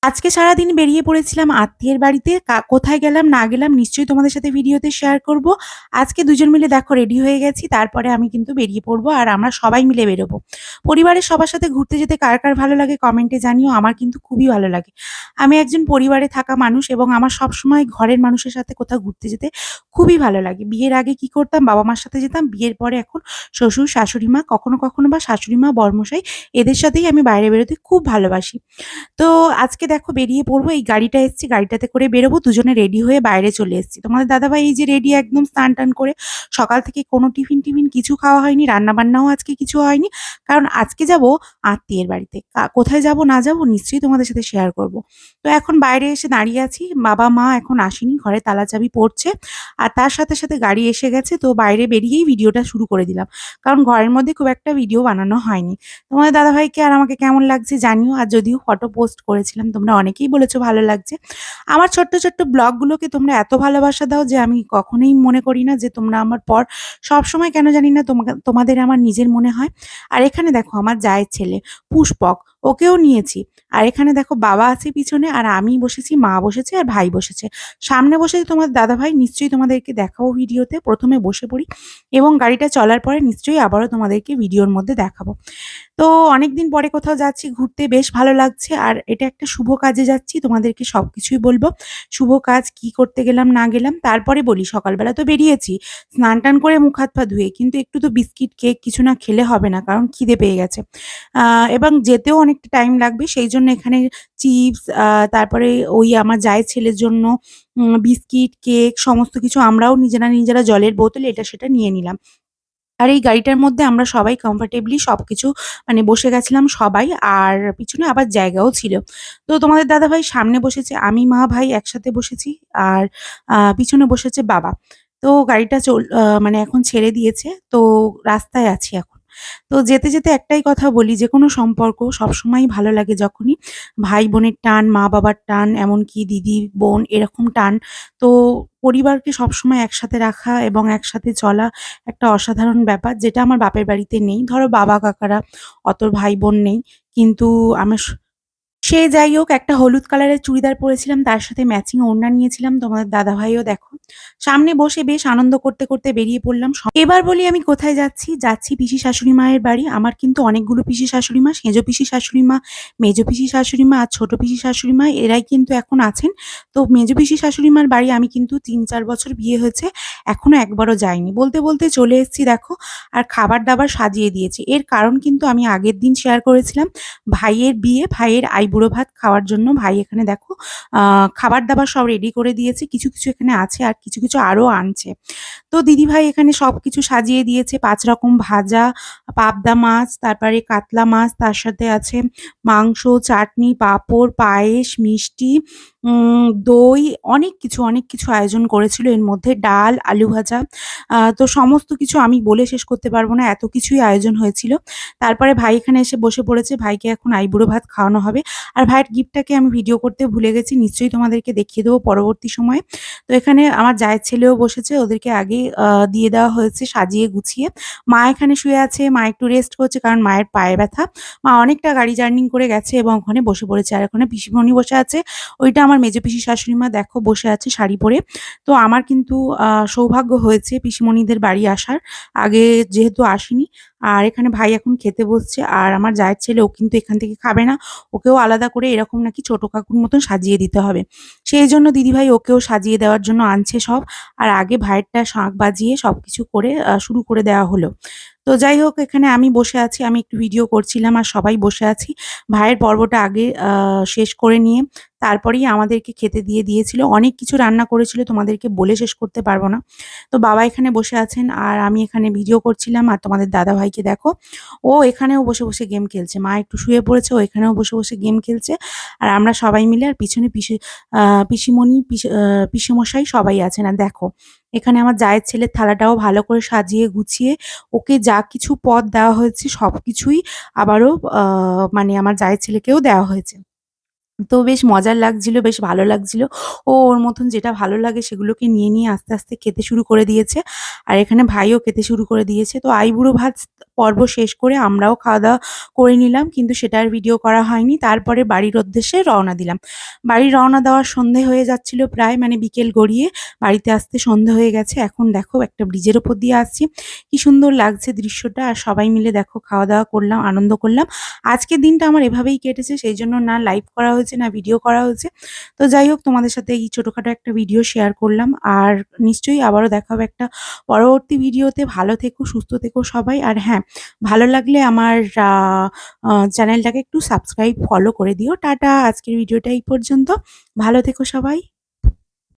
আজকে সারাদিন বেরিয়ে পড়েছিলাম আত্মীয়ের বাড়িতে। কোথায় গেলাম না গেলাম নিশ্চয়ই তোমাদের সাথে ভিডিওতে শেয়ার করব। আজকে দুজন মিলে দেখো রেডি হয়ে গেছি। তারপরে আমি কিন্তু বেরিয়ে পড়বো আর আমরা সবাই মিলে বেরোবো। পরিবারের সবার সাথে ঘুরতে যেতে কার ভালো লাগে কমেন্টে জানিও। আমার কিন্তু খুবই ভালো লাগে। আমি একজন পরিবারে থাকা মানুষ এবং আমার সবসময় ঘরের মানুষের সাথে কোথাও ঘুরতে যেতে খুবই ভালো লাগে। বিয়ের আগে কি করতাম? বাবা-মার সাথে যেতাম। বিয়ের পরে এখন শ্বশুর, শাশুড়ি মা, কখনো বা শাশুড়ি মা, বরমশাই এদের সাথেই আমি বাইরে বেরোতে খুব ভালোবাসি। তো আজকে দেখো বেরিয়ে পড়বো। এই গাড়িটা এসছি, গাড়িটাতে করে বেরোবো। দুজনে রেডি হয়ে বাইরে চলে এসেছি। তোমাদের দাদাভাই এই যে রেডি একদম স্নান-টান করে। সকাল থেকে কোনো টিফিন কিছু খাওয়া হয়নি। রান্না-বান্নাও আজকে কিছু হয়নি। কারণ আজকে যাবো আত্মীয়ের বাড়িতে। কোথায় যাবো না যাবো নিশ্চয়ই তোমাদের সাথে শেয়ার করব। তো এখন বাইরে এসে দাঁড়িয়ে আছি। বাবা-মা এখন আসেনি। ঘরে তালা চাবি পড়ছে। আর তার সাথে গাড়ি এসে গেছে। তো বাইরে বেরিয়েই ভিডিওটা শুরু করে দিলাম। কারণ ঘরের মধ্যে খুব একটা ভিডিও বানানো হয়নি। তোমাদের দাদাভাইকে আর আমাকে কেমন লাগছে জানিও। আর যদিও ফটো পোস্ট করেছিলাম তোমরা অনেকেই বলেছো ভালো লাগছে। আমার ছোট্ট ব্লগগুলোকে তোমরা এত ভালোবাসা দাও যে আমি কখনোই মনে করি না যে তোমরা আমার পর। সবসময় কেন জানি না তোমাদের আমার নিজের মনে হয়। আর এখানে দেখো আমার জায়ের ছেলে পুষ্পক, ওকেও নিয়েছি। আর এখানে দেখো বাবা আছে পিছনে আর আমি বসেছি, মা বসেছে আর ভাই বসেছে। সামনে বসেছে তোমার দাদাভাই, নিশ্চয়ই তোমাদেরকে দেখাবো ভিডিওতে। প্রথমে বসে পড়ি এবং গাড়িটা চলার পরে নিশ্চয়ই আবারও তোমাদেরকে ভিডিওর মধ্যে দেখাবো। তো অনেকদিন পরে কোথাও যাচ্ছি ঘুরতে, বেশ ভালো লাগছে। আর এটা একটা শুভ কাজে যাচ্ছি, তোমাদেরকে সবকিছুই বলবো। শুভ কাজ কি করতে গেলাম না গেলাম তারপরে বলি। সকালবেলা তো বেরিয়েছি স্নান-টান করে মুখ হাত পা ধুয়ে, কিন্তু একটু তো বিস্কিট, কেক কিছু না খেলে হবে না, কারণ খিদে পেয়ে গেছে। এবং যেতেও অনেকটা টাইম লাগবে, সেই জন্য এখানে চিপস, তারপরে ওই আমার জায়ের ছেলের জন্য বিস্কিট, কেক সমস্ত কিছু আমরাও নিজেরা জলের বোতল এটা সেটা নিয়ে নিলাম। আর এই গাড়িটার মধ্যে আমরা সবাই কমফোর্টেবলি সবকিছু মানে বসে গেছিলাম সবাই। আর পিছনে আবার জায়গাও ছিল। তো তোমাদের দাদাভাই সামনে বসেছে, আমি, মা, ভাই একসাথে বসেছি। আর পিছনে বসেছে বাবা। তো গাড়িটা মানে এখন ছেড়ে দিয়েছে। তো রাস্তায় আছি এখন। তো যেতে একটাই কথা বলি, যেকোনো সম্পর্ক সবসময়ই ভালো লাগে যখনই ভাই-বোনের টান, মা-বাবার টান, এমনকি দিদি-বোন এরকম টান। তো পরিবারকে সবসময় একসাথে রাখা এবং একসাথে চলা একটা অসাধারণ ব্যাপার, যেটা আমার বাপের বাড়িতে নেই। ধরো বাবা কাকারা অত ভাই বোন নেই। কিন্তু আমার সে যাই হোক, একটা হলুদ কালারের চুড়িদার পরেছিলাম, তার সাথে ম্যাচিং ওড়না নিয়েছিলাম। তোমাদের দাদাভাইও দেখো সামনে বসে বেশ আনন্দ করতে বেরিয়ে পড়লাম। এবার বলি আমি কোথায় যাচ্ছি? যাচ্ছি পিসি শাশুড়ি মায়ের বাড়ি। আমার কিন্তু অনেকগুলো পিসি শাশুড়ি মা, সেজ পিসি শাশুড়ি মা, মেজ পিসি শাশুড়ি মা আর ছোট পিসি শাশুড়ি মা, এরাই কিন্তু এখন আছেন। তো মেজ পিসি শাশুড়ি মার বাড়ি আমি কিন্তু ৩-৪ বছর বিয়ে হয়েছে, এখনো একবারও যাইনি। বলতে চলে এসেছি দেখো। আর খাবার-দাবার সাজিয়ে দিয়েছে। এর কারণ কিন্তু আমি আগের দিন শেয়ার করেছিলাম। ভাইয়ের বিয়ে, ভাইয়ের আইবুড়ো ভাত খাওয়ার জন্য ভাই এখানে দেখো খাবার-দাবার সব রেডি করে দিয়েছে। কিছু এখানে আছে আর কিছু আরো আনছে। তো দিদিভাই এখানে সবকিছু সাজিয়ে দিয়েছে। ৫ রকম ভাজা, পাবদা মাছ, তারপরে কাতলা মাছ, তার সাথে আছে মাংস, চাটনি, পাঁপড়, পায়েস, মিষ্টি, দই, অনেক কিছু আয়োজন করেছিল। এর মধ্যে ডাল, আলু ভাজা। তো সমস্ত কিছু আমি বলে শেষ করতে পারব না, এত কিছুই আয়োজন হয়েছিল। তারপরে ভাই এখানে এসে বসে পড়েছে। ভাইকে এখন আইবুড়ো ভাত খাওয়ানো হবে। আর ভাইয়ের গিফটটাকে আমি ভিডিও করতে ভুলে গেছি। নিশ্চয়ই তোমাদেরকে দেখিয়ে দেবো পরবর্তী সময়ে। তো এখানে আমার জায়ের ছেলেও বসেছে। ওদেরকে আগেই দিয়ে দেওয়া হয়েছে সাজিয়ে গুছিয়ে। মা এখানে শুয়ে আছে। মা একটু রেস্ট করছে কারণ মায়ের পায়ে ব্যথা। মা অনেকটা গাড়ি জার্নি করে গেছে এবং ওখানে বসে পড়েছে। আর ওখানে পিসিমণি বসে আছে। ওইটা আমার মেজো পিসি শাশুড়ি মা দেখো বসে আছে শাড়ি পরে। তো আমার কিন্তু সৌভাগ্য হয়েছে পিসিমণিদের বাড়ি আসার। আগে যেহেতু আসিনি। আর এখানে ভাই এখন খেতে বসছে। আর আমার জায়ের ছেলে ও কিন্তু এখান থেকে খাবে না। ওকেও আলাদা করে এরকম নাকি ছোট কাকুর মতন সাজিয়ে দিতে হবে। সেইজন্য দিদিভাই ওকেও সাজিয়ে দেওয়ার জন্য আনছে সব। আর আগে ভাইয়েরটা শাঁখ বাজিয়ে সবকিছু করে শুরু করে দেওয়া হলো। তো যাই হোক, এখানে আমি বসে আছি। আমি একটু ভিডিও করছিলাম আর সবাই বসে আছি। ভাইয়ের পর্বটা আগে শেষ করে নিয়ে তারপরেই আমাদেরকে খেতে দিয়ে দিয়েছিল। অনেক কিছু রান্না করেছিল, তোমাদেরকে বলে শেষ করতে পারব না। তো বাবা এখানে বসে আছেন আর আমি এখানে ভিডিও করছিলাম। আর তোমাদের দাদাভাইকে দেখো, ও এখানেও বসে গেম খেলছে। মা একটু শুয়ে পড়েছে, ও এখানেও বসে গেম খেলছে। আর আমরা সবাই মিলে, আর পিছনে পিসিমণি, পিসেমশাই সবাই আছেন। আর দেখো এখানে আমার জায়ের ছেলের থালাটাও ভালো করে সাজিয়ে গুছিয়ে ওকে যা কিছু পদ দেওয়া হয়েছে সবকিছুই আবারও মানে আমার জায়ের ছেলেকেও দেওয়া হয়েছে। তো বেশ মজার লাগছিল, বেশ ভালো লাগছিল। ও ওর মতন যেটা ভালো লাগে সেগুলোকে নিয়ে আস্তে খেতে শুরু করে দিয়েছে। আর এখানে ভাইও খেতে শুরু করে দিয়েছে। তো আইবুড়ো ভাত পর্ব শেষ করে আমরাও খাওয়া-দাওয়া করে নিলাম, কিন্তু সেটা আর ভিডিও করা হয়নি। তারপরে বাড়ির উদ্দেশ্যে রওনা দিলাম। বাড়ি রওনা দেওয়ার সন্ধে হয়ে যাচ্ছিল প্রায়, মানে বিকেল গড়িয়ে বাড়িতে আসতে সন্ধে হয়ে গেছে। এখন দেখো একটা ব্রিজের ওপর দিয়ে আসছি। কি সুন্দর লাগছে দৃশ্যটা, আর সবাই মিলে দেখো খাওয়া-দাওয়া করলাম, আনন্দ করলাম। আজকের দিনটা আমার এভাবেই কেটেছে, সেইজন্য না লাইভ করা হয়েছে, না ভিডিও করা হয়েছে। তো যাই হোক, তোমাদের সাথে এই ছোটখাটো একটা ভিডিও শেয়ার করলাম। আর নিশ্চয়ই আবারও দেখা হবে একটা পরবর্তী ভিডিওতে। ভালো থেকো, সুস্থ থেকো সবাই। আর হ্যাঁ, ভালো লাগলে আমার আ আ চ্যানেলটাকে একটু সাবস্ক্রাইব, ফলো করে দিও। টাটা, আজকের ভিডিওটা এই পর্যন্ত। ভালো থেকো সবাই।